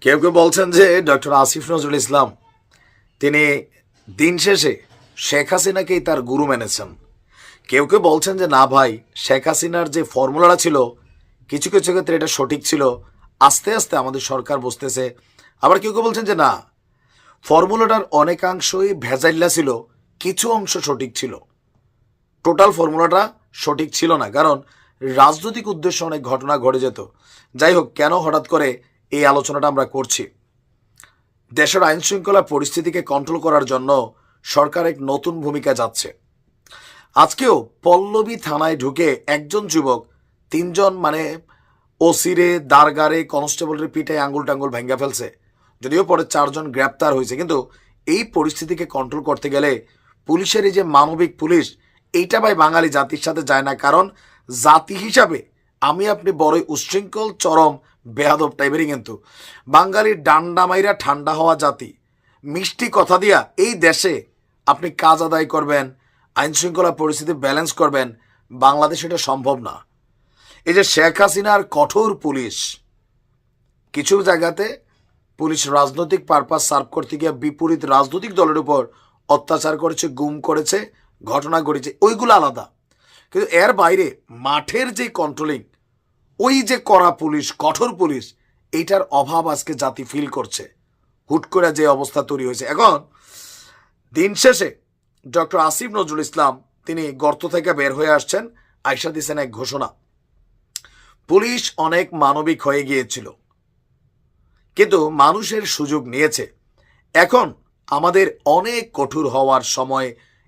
কেউ কেউ বলছেন যে ডক্টর আসিফ নজরুল ইসলাম তিনি দিন শেষে শেখ হাসিনাকেই তার গুরু মেনেছেন। কেউ কেউ বলছেন যে না ভাই, শেখ হাসিনার যে ফর্মুলাটা ছিল কিছু কিছু ক্ষেত্রে এটা সঠিক ছিল, আস্তে আস্তে আমাদের সরকার বসতেছে। আবার কেউ কেউ বলছেন যে না, ফর্মুলাটার অনেকাংশই ভেজাইল্লা ছিল, কিছু অংশ সঠিক ছিল, টোটাল ফর্মুলাটা সঠিক ছিল না, কারণ রাজনৈতিক উদ্দেশ্যে অনেক ঘটনা ঘটে যেত। যাই হোক, কেন হঠাৎ করে এই আলোচনাটা আমরা করছি, দেশের আইন শৃঙ্খলা পরিস্থিতিকে কন্ট্রোল করার জন্য সরকার এক নতুন ভূমিকা যাচ্ছে। আজকেও পল্লবী থানায় ঢুকে একজন যুবক তিনজন ওসিরে, দারগারে, কনস্টেবলের পিঠে আঙ্গুল টাঙ্গুল ভেঙ্গা ফেলছে। যদিও পরে 4 জন গ্রেপ্তার হয়েছে, কিন্তু এই পরিস্থিতিকে কন্ট্রোল করতে গেলে পুলিশের এই যে মানবিক পুলিশ, এইটা ভাই বাঙালি জাতির সাথে যায় না। কারণ জাতি হিসাবে আমি আপনি বড়ই উচ্ছৃঙ্খল, চরম বেয়াদব টাইপেরই, কিন্তু বাঙালির ডান্ডা মাইরা ঠান্ডা হওয়া জাতি। মিষ্টি কথা দিয়া এই দেশে আপনি কাজ আদায় করবেন, আইন শৃঙ্খলা পরিস্থিতি ব্যালেন্স করবেন, বাংলাদেশ এটা সম্ভব না। এই যে শেখ হাসিনার কঠোর পুলিশ, কিছু জায়গাতে পুলিশ রাজনৈতিক পারপাস সার্ভ করতে গিয়ে বিপরীত রাজনৈতিক দলের উপর অত্যাচার করেছে, গুম করেছে, ঘটনা ঘটেছে, ওইগুলো আলাদা। কিন্তু এর বাইরে মাঠের যে কন্ট্রোলিং, ওই যে কড়া পুলিশ, কঠোর পুলিশ, এইটার অভাব আজকে জাতি ফিল করছে। হুট করে যে অবস্থা তৈরি হয়েছে। এখন দিন শেষে ডক্টর আসিফ নজরুল ইসলাম তিনি গর্ত থেকে বের হয়ে আসছেন, আয়সা দিচ্ছেন এক ঘোষণা। পুলিশ অনেক মানবিক হয়ে গিয়েছিল, কিন্তু মানুষের সুযোগ নিয়েছে। এখন আমাদের অনেক কঠোর হওয়ার সময়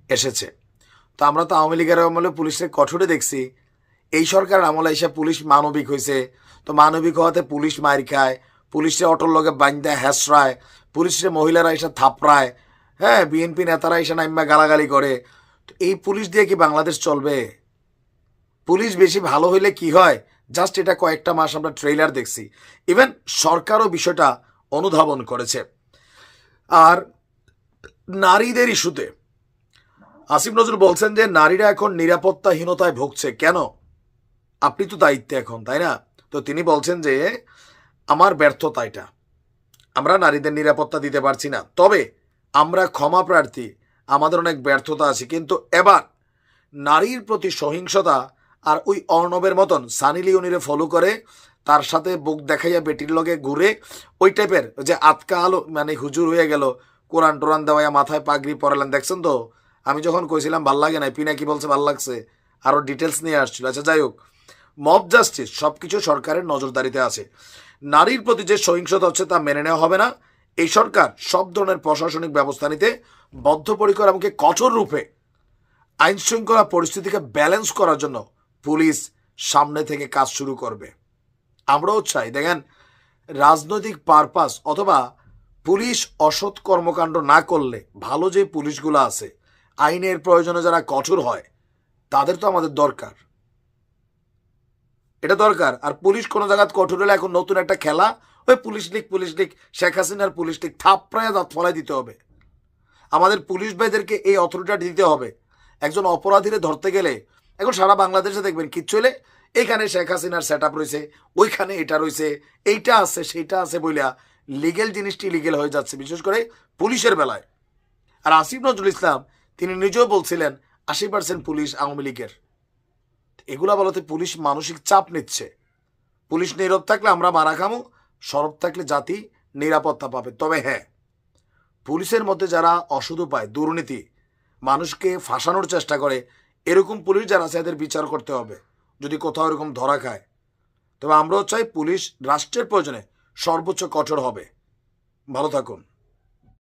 এসেছে। তো আমরা তো আওয়ামী লীগের আমলে পুলিশের কঠোরে দেখছি, এই সরকার আমলে এসে পুলিশ মানবিক হয়েছে। তো মানবিক হওয়াতে পুলিশ মার খায়, পুলিশের অটোর লগে বান্ধা হেসরায়, পুলিশের মহিলারা এসে থাপড়ায়, হ্যাঁ, বিএনপি নেতারা এসে নাইম্যা গালাগালি করে। তো এই পুলিশ দিয়ে কি বাংলাদেশ চলবে? পুলিশ বেশি ভালো হইলে কি হয়, জাস্ট এটা কয়েকটা মাস আমরা ট্রেইলার দেখছি। ইভেন সরকারও বিষয়টা অনুধাবন করেছে। আর নারীদের ইস্যুতে আসিফ নজরুল বলছেন যে নারীরা এখন নিরাপত্তাহীনতায় ভুগছে। কেন? আপনি তো দায়িত্বে এখন, তাই না? তো তিনি বলছেন যে আমার ব্যর্থতা এটা, আমরা নারীদের নিরাপত্তা দিতে পারছি না, তবে আমরা ক্ষমা প্রার্থী, আমাদের অনেক ব্যর্থতা আছে। কিন্তু এবার নারীর প্রতি সহিংসতা আর ওই অর্ণবের মতন সানি লিওনিরে ফলো করে তার সাথে বুক দেখাইয়া বেটির লগে ঘুরে, ওই টাইপের যে আতকা আলো হুজুর হয়ে গেল, কোরআন টোরান দেওয়া, মাথায় পাগড়ি পরালেন, দেখছেন তো? আমি যখন কইছিলাম ভাল লাগে না, পিনা কি বলছে ভাল লাগছে, আরও ডিটেলস নিয়ে আসছিল। আচ্ছা, যাই হোক, মব জাস্টিস সব কিছু সরকারের নজরদারিতে আছে। নারীর প্রতি যে সহিংসতা হচ্ছে তা মেনে নেওয়া হবে না। এই সরকার সব ধরনের প্রশাসনিক ব্যবস্থা নিতে বদ্ধপরিকর, এমনকি কঠোর রূপে আইন শৃঙ্খলা পরিস্থিতিকে ব্যালেন্স করার জন্য পুলিশ সামনে থেকে কাজ শুরু করবে। আমরাও চাই, দেখেন, রাজনৈতিক পারপাস অথবা পুলিশ অসৎ কর্মকাণ্ড না করলে ভালো যে পুলিশগুলো আছে, আইনের প্রয়োজনে যারা কঠোর হয়, তাদের তো আমাদের দরকার, এটা দরকার। আর পুলিশ কোনো জায়গায় কঠোর হলে এখন নতুন একটা খেলা, ওই পুলিশ লীগ, শেখ হাসিনার পুলিশ লীগ থাপড়ায় দাঁত ফলাই দিতে হবে। আমাদের পুলিশ ভাইদেরকে এই অথরিটিটা দিতে হবে। একজন অপরাধীরে ধরতে গেলে এখন সারা বাংলাদেশে দেখবেন কিচ্ছু হলে এখানে শেখ হাসিনার সেট আপ রয়েছে, ওইখানে এটা রয়েছে, এইটা আছে, সেইটা আছে বইলা লিগেল জিনিসটি লিগেল হয়ে যাচ্ছে, বিশেষ করে পুলিশের বেলায়। আর আসিফ নজরুল ইসলাম তিনি নিজেও বলছিলেন 80% পুলিশ আওয়ামী লীগের। এগুলা বলতে পুলিশ মানসিক চাপ নিচ্ছে। পুলিশ নীরব থাকলে আমরা মারা খামো, সরব থাকলে জাতি নিরাপত্তা পাবে। তবে হ্যাঁ, পুলিশের মধ্যে যারা অসৎ উপায়, দুর্নীতি, মানুষকে ফাঁসানোর চেষ্টা করে, এরকম পুলিশ যারা আছে এদের বিচার করতে হবে যদি কোথাও এরকম ধরা খায়। তবে আমরাও চাই পুলিশ রাষ্ট্রের প্রয়োজনে সর্বোচ্চ কঠোর হবে। ভালো থাকুন।